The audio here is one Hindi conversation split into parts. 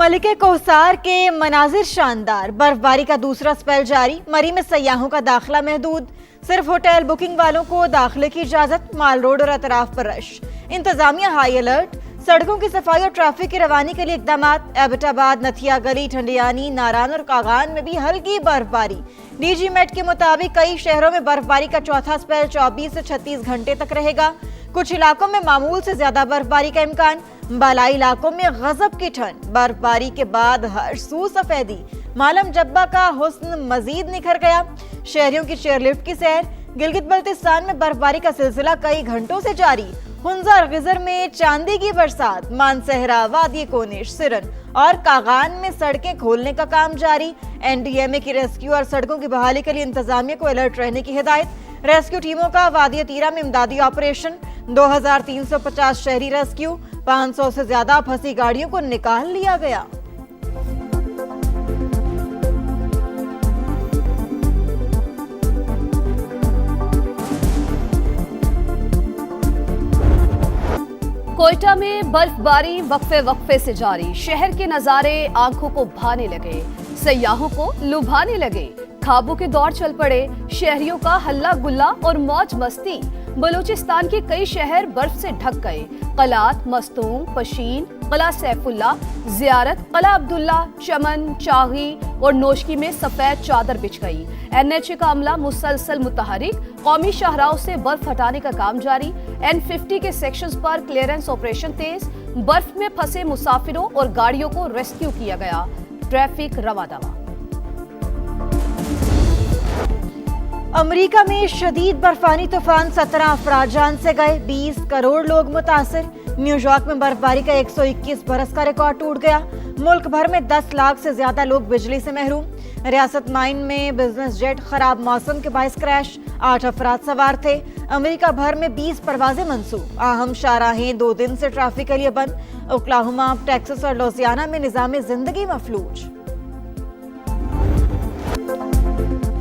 मलिके कोहसार के मनाजिर शानदार, बर्फबारी का दूसरा स्पेल जारी। मरी में सयाहों का दाखिला महदूद, सिर्फ होटल बुकिंग वालों को दाखिले की इजाजत। माल रोड और अतराफ पर रश, इंतजामिया हाई अलर्ट। सड़कों की सफाई और ट्रैफिक की रवानी के लिए इकदाम। एबटाबाद, नथिया गली, ठंडियानी, नारान और कागान में भी हल्की बर्फबारी। डीजी मेट के मुताबिक कई शहरों में बर्फबारी का चौथा स्पेल 24 से 36 घंटे तक रहेगा। कुछ इलाकों में मामूल से ज्यादा बर्फबारी का इम्कान। बालाई इलाकों में गजब की ठंड, बर्फबारी के बाद हर सू सफेदी। मालम जब्बा का हुस्न मजीद निखर गया। शहरियों की चेयरलिफ्ट की सैर। गिलगित बल्तिस्तान में बर्फबारी का सिलसिला कई घंटों से जारी। हुंजा और गिजर में चांदी की बरसात। मानसहरा, वादी कोनिश, सिरन और कागान में सड़कें खोलने का काम जारी। एनडीएमए की रेस्क्यू और सड़कों की बहाली के लिए इंतजामिया को अलर्ट रहने की हिदायत। रेस्क्यू टीमों का वादी तीरा में इमदादी ऑपरेशन। 2350 शहरी रेस्क्यू। 500 से ज्यादा फंसी गाड़ियों को निकाल लिया गया। कोयटा में बर्फबारी वक्फे वक्फे से जारी। शहर के नजारे आंखों को भाने लगे, सयाहों को लुभाने लगे। ख्वाबों के दौर चल पड़े, शहरियों का हल्ला गुल्ला और मौज मस्ती। बलूचिस्तान के कई शहर बर्फ से ढक गए। कलात, मस्तूम, पशीन, कला सैफुल्ला, जियारत, कला अब्दुल्ला, चमन, चागी और नोशकी में सफेद चादर बिछ गई। एनएचए का अमला मुसलसल मुतहरिक। कौमी शाहराहों से बर्फ हटाने का काम जारी। N50 के सेक्शंस पर क्लियरेंस ऑपरेशन तेज। बर्फ में फंसे मुसाफिरों और गाड़ियों को रेस्क्यू किया गया। ट्रैफिक रवादवा। अमेरिका में शदीद बर्फानी तूफान, 17 अफराद जान से गए, 20 करोड़ लोग मुतासिर। न्यूयॉर्क में बर्फबारी का 121 बरस का रिकॉर्ड टूट गया। मुल्क भर में 10 लाख से ज्यादा लोग बिजली से महरूम। रियासत माइन में बिजनेस जेट खराब मौसम के बायस क्रैश, 8 अफराद सवार थे। अमेरिका भर में 20 परवाजें मनसूख। अहम शाहराहें 2 दिन से ट्रैफिक के लिए बंद। ओक्लाहोमा, टेक्सास और लुजियाना में निजाम जिंदगी मफलूज।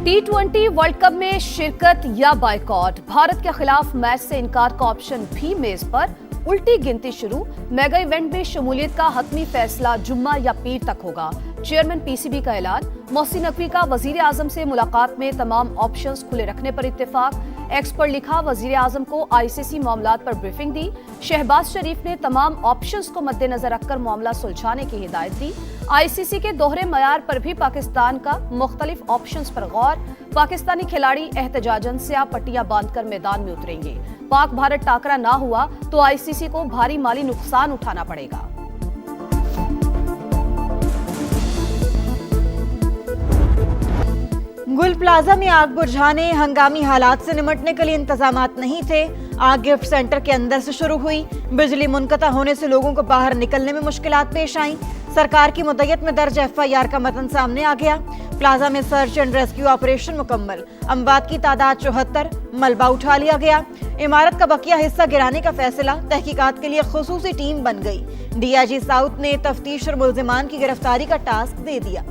T20 वर्ल्ड कप में शिरकत या बायकॉट। भारत के खिलाफ मैच से इनकार का ऑप्शन भी मेज पर। उल्टी गिनती शुरू। मेगा इवेंट में शमूलियत का हतमी फैसला जुम्मा या पीर तक होगा। चेयरमैन पीसीबी का ऐलान। मोहसिन नकवी का वजीर आजम से मुलाकात में तमाम ऑप्शंस खुले रखने पर इत्तेफाक। एक्स पर लिखा, वजीर आजम को आईसीसी मामलात पर ब्रीफिंग दी। शहबाज शरीफ ने तमाम ऑप्शंस को मद्देनजर रखकर मामला सुलझाने की हिदायत दी। आईसीसी के दोहरे मयार पर भी पाकिस्तान का मुख्तलिफ ऑप्शंस पर गौर। पाकिस्तानी खिलाड़ी एहतजाजन स्याह पट्टियां बांधकर मैदान में उतरेंगे। पाक भारत टाकरा ना हुआ तो आईसीसी को भारी माली नुकसान उठाना पड़ेगा। गुल प्लाजा में आग बुझाने, हंगामी हालात से निपटने के लिए इंतजामात नहीं थे। आग गिफ्ट सेंटर के अंदर से शुरू हुई। बिजली मुनक़ता होने से लोगों को बाहर निकलने में मुश्किलात पेश आईं। सरकार की मुद्दत में दर्ज एफआईआर का मतन सामने आ गया। प्लाजा में सर्च एंड रेस्क्यू ऑपरेशन मुकम्मल। अमवात की तादाद 74। मलबा उठा लिया गया। इमारत का बकिया हिस्सा गिराने का फैसला। तहकीकात के लिए खुसूसी टीम बन गई। डीआईजी साउथ ने तफ्तीश और मुल्जिमान की गिरफ्तारी का टास्क दे दिया।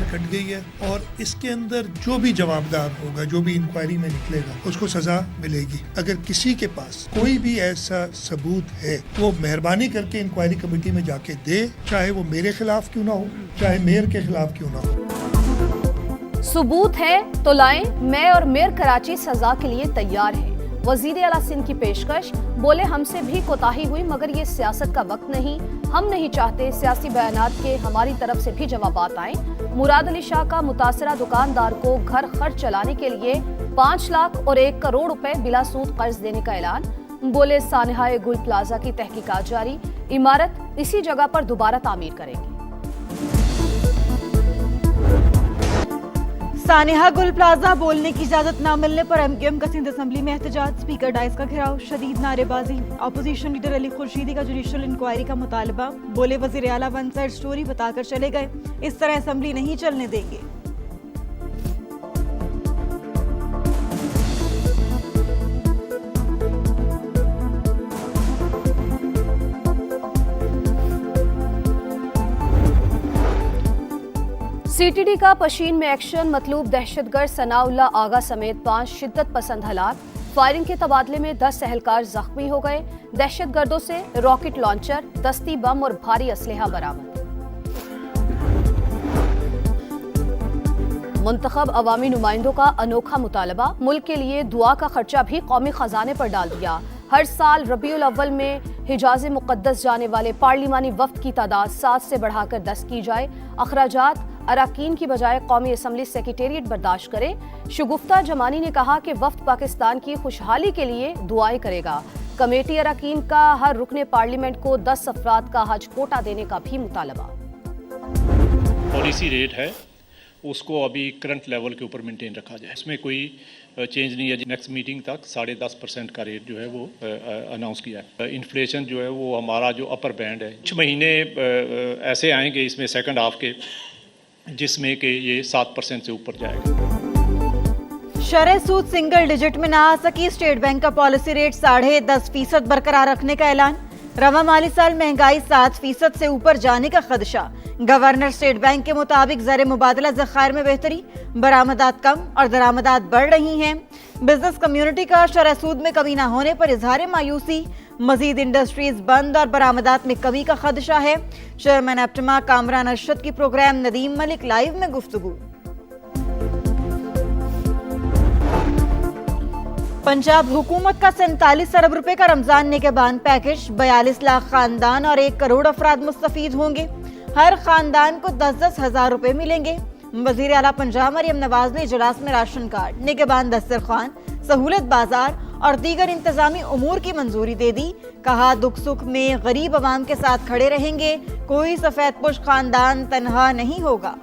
कट गई है और इसके अंदर जो भी जवाबदार होगा, जो भी इंक्वायरी में निकलेगा, उसको सजा मिलेगी। अगर किसी के पास कोई भी ऐसा सबूत है वो मेहरबानी करके इंक्वायरी कमेटी में जाके दे, चाहे वो मेरे खिलाफ क्यों ना हो, चाहे मेयर के खिलाफ क्यों ना हो। सबूत है तो लाएं। मैं और मेयर कराची सजा के लिए तैयार हैं। वजीर आला सिंध की पेशकश। बोले, हमसे भी कोताही हुई मगर ये सियासत का वक्त नहीं। हम नहीं चाहते सियासी बयानात के हमारी तरफ से भी जवाबात आए। मुराद अली शाह का मुतासरा दुकानदार को घर खर्च चलाने के लिए 5 लाख और 1 करोड़ रुपए बिला सूद कर्ज देने का ऐलान। बोले, सानहाए गुल प्लाजा की तहकीकात जारी। इमारत इसी जगह पर दोबारा तामीर करेंगे। सानेहा गुल प्लाजा बोलने की इजाजत न मिलने पर एमक्यूएम का सिंध असेंबली में एहतजाज। स्पीकर डाइस का घेराव, शदीद नारेबाजी। अपोजिशन लीडर अली खुर्शीदी का जुडिशल इंक्वायरी का मुतालबा। बोले, वजीर आला वन साइड स्टोरी बताकर चले गए। इस तरह असेंबली नहीं चलने देंगे। सीटीडी का पशीन में एक्शन। मतलूब दहशतगर्द सनाउल्लाह आगा समेत 5 शिद्दत पसंद हलाक। फायरिंग के तबादले में 10 एहलकार जख्मी हो गए। दहशतगर्दों से रॉकेट लॉन्चर, दस्ती बम और भारी असलहा बरामद। मुंतखब अवामी नुमाइंदों का अनोखा मुतालबा, मुल्क के लिए दुआ का खर्चा भी कौमी खजाने पर डाल दिया। हर साल रबीउल अव्वल में हिजाज मुक़द्दस जाने वाले पार्लिमानी वफ्द की तादाद 7 से बढ़ाकर 10 की जाए। अखराजात अराकीन की बजाय कौमी असम्बली सेक्रेटेरिएट बर्दाश्त करे। शगुफ्ता जमानी ने कहा कि वफ्द पाकिस्तान की खुशहाली के लिए दुआएं करेगा। कमेटी अराकीन का हर रुकने पार्लियामेंट को 10 अफराद का हज कोटा देने का भी मुतालबा। पॉलिसी रेट है उसको अभी करंट लेवल के ऊपर मेंटेन रखा जाए, इसमें कोई चेंज नहीं है। नेक्स्ट मीटिंग तक 10.5% का रेट जो है वो अनाउंस किया है। इन्फ्लेशन जो है वो हमारा जो अपर बैंड है, कुछ महीने ऐसे आएंगे इसमें सेकंड हाफ के जिसमें कि ये 7% से ऊपर जाएगा। शरह सूद सिंगल डिजिट में ना आ सकी, स्टेट बैंक का पॉलिसी रेट 10.5% बरकरार रखने का ऐलान। रवा माली साल महंगाई 7% से ऊपर जाने का खदशा। गवर्नर स्टेट बैंक के मुताबिक ज़र मुबादला ज़खायर में बेहतरी, बरामदात कम और दरामदात बढ़ रही हैं। बिजनेस कम्युनिटी का शरह सूद में कमी न होने पर इजहार मायूसी। मजीद इंडस्ट्रीज बंद और बरामदात में कमी का खदशा है। चेयरमैन एप्टमा कामरान अरशद की प्रोग्राम नदीम मलिक लाइव में गुफ्तगू। पंजाब हुकूमत का 47 अरब रुपए का रमजान निगहबान पैकेज, 42 लाख खानदान और 1 करोड़ अफराद मुस्तफीद होंगे। हर खानदान को 10-10 हजार रुपए मिलेंगे। वजीर आला पंजाब मरियम नवाज ने इजलास में राशन कार्ड, निगहबान दस्तरखान, सहूलत बाजार और दीगर इंतजामी उमूर की मंजूरी दे दी। कहा दुख सुख में गरीब अवाम के साथ खड़े रहेंगे, कोई सफेदपोश खानदान तनहा नहीं होगा।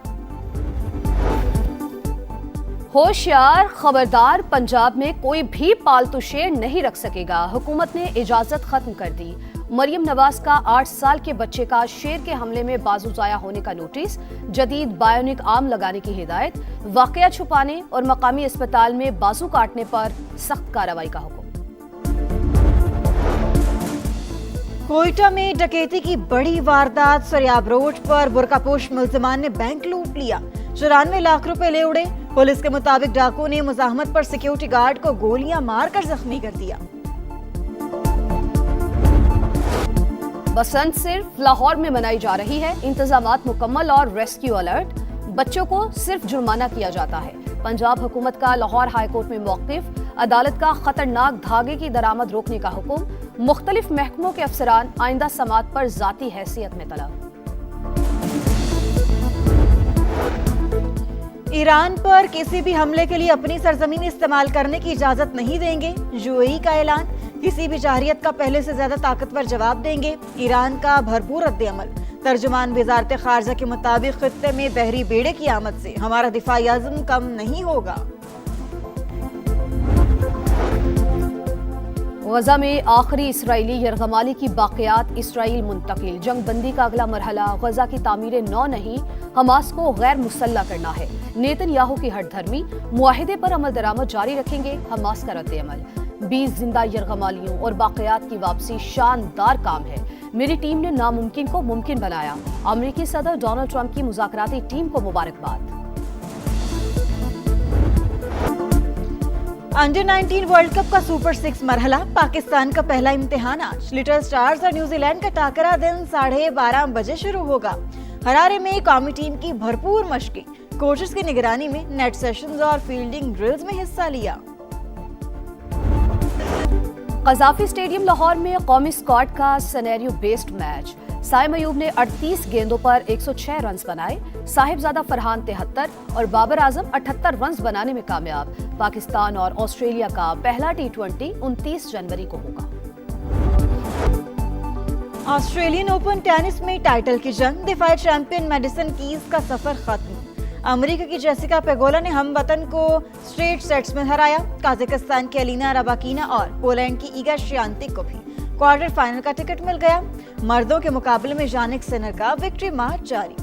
होशियार, खबरदार, पंजाब में कोई भी पालतू शेर नहीं रख सकेगा। हुकूमत ने इजाजत खत्म कर दी। मरियम नवाज का 8 साल के बच्चे का शेर के हमले में बाजू जाया होने का नोटिस, जदीद बायोनिक आर्म लगाने की हिदायत, वाकया छुपाने और मकामी अस्पताल में बाजू काटने पर सख्त कार्रवाई का हुक्म। कोयटा में डकैती की बड़ी वारदात, सरियाब रोड पर बुरकापोश मुल्जिमान ने बैंक लूट लिया, 94 लाख रुपए ले उड़े। पुलिस के मुताबिक डाकुओं ने मुजाहमत पर सिक्योरिटी गार्ड को गोलियां मारकर जख्मी कर दिया। बसंत सिर्फ लाहौर में मनाई जा रही है, इंतजामात मुकम्मल और रेस्क्यू अलर्ट। बच्चों को सिर्फ जुर्माना किया जाता है। पंजाब हुकूमत का लाहौर हाईकोर्ट में मौक़िफ, अदालत का खतरनाक धागे की दरामद रोकने का हुक्म। मुख्तलिफ महकमों के अफसरान आइंदा समात पर जाती हैसियत में तलब। ईरान पर किसी भी हमले के लिए अपनी सरजमीन इस्तेमाल करने की इजाजत नहीं देंगे, यूएई का ऐलान। किसी भी जाहिरियत का पहले से ज्यादा ताकतवर जवाब देंगे, ईरान का भरपूर रद्द-ए-अमल। तर्जुमान वजारत खारजा के मुताबिक खित्ते में बहरी बेड़े की आमद से हमारा दिफाई आज़म कम नहीं होगा। गजा में आखिरी इसराइली यरगमाली की बाक़ियात इसराइल मुंतकिल। जंग बंदी का अगला मरहला गजा की तामीर नौ नहीं, हमास को गैर मुसल्ला करना है। नेतन्याहू की हठधर्मी, मुआहिदे पर अमल दरामद जारी रखेंगे, हमास का रद्द-ए-अमल। 20 जिंदा यरगमालियों और बाक़ियात की वापसी शानदार काम है। मेरी टीम ने नामुमकिन को मुमकिन बनाया। अमेरिकी सदर डोनाल्ड ट्रंप की मुज़ाकराती टीम को मुबारकबाद। अंडर 19 वर्ल्ड कप का सुपर 6 मरहला, पाकिस्तान का पहला इम्तिहान आज। लिटिल स्टार्स और न्यूजीलैंड का टाकरा दिन 12:30 बजे शुरू होगा। हरारे में कौमी टीम की भरपूर मशकें, कोचेस की निगरानी में नेट सेशंस और फील्डिंग ड्रिल्स में हिस्सा लिया। कज़ाफी स्टेडियम लाहौर में कौमी स्क्वाड का scenario based match. Saim Ayub ने 38 गेंदों पर 106 रन्स बनाए। साहिबजादा फरहान 73 और बाबर आजम 78 रन्स बनाने में कामयाब। पाकिस्तान और ऑस्ट्रेलिया का पहला T20 29 जनवरी को होगा। ऑस्ट्रेलियन ओपन टेनिस में टाइटल की जंग, दिफाई चैंपियन मेडिसन कीज का सफर खत्म। अमेरिका की जेसिका पेगोला ने हमवतन को स्ट्रेट सेट्स में हराया। काजाकिस्तान की अलीना रबाकीना और पोलैंड की ईगा श्यान्तिक को भी क्वार्टर फाइनल का टिकट मिल गया। मर्दों के मुकाबले में जानिक सिनर का विक्ट्री मार्च जारी।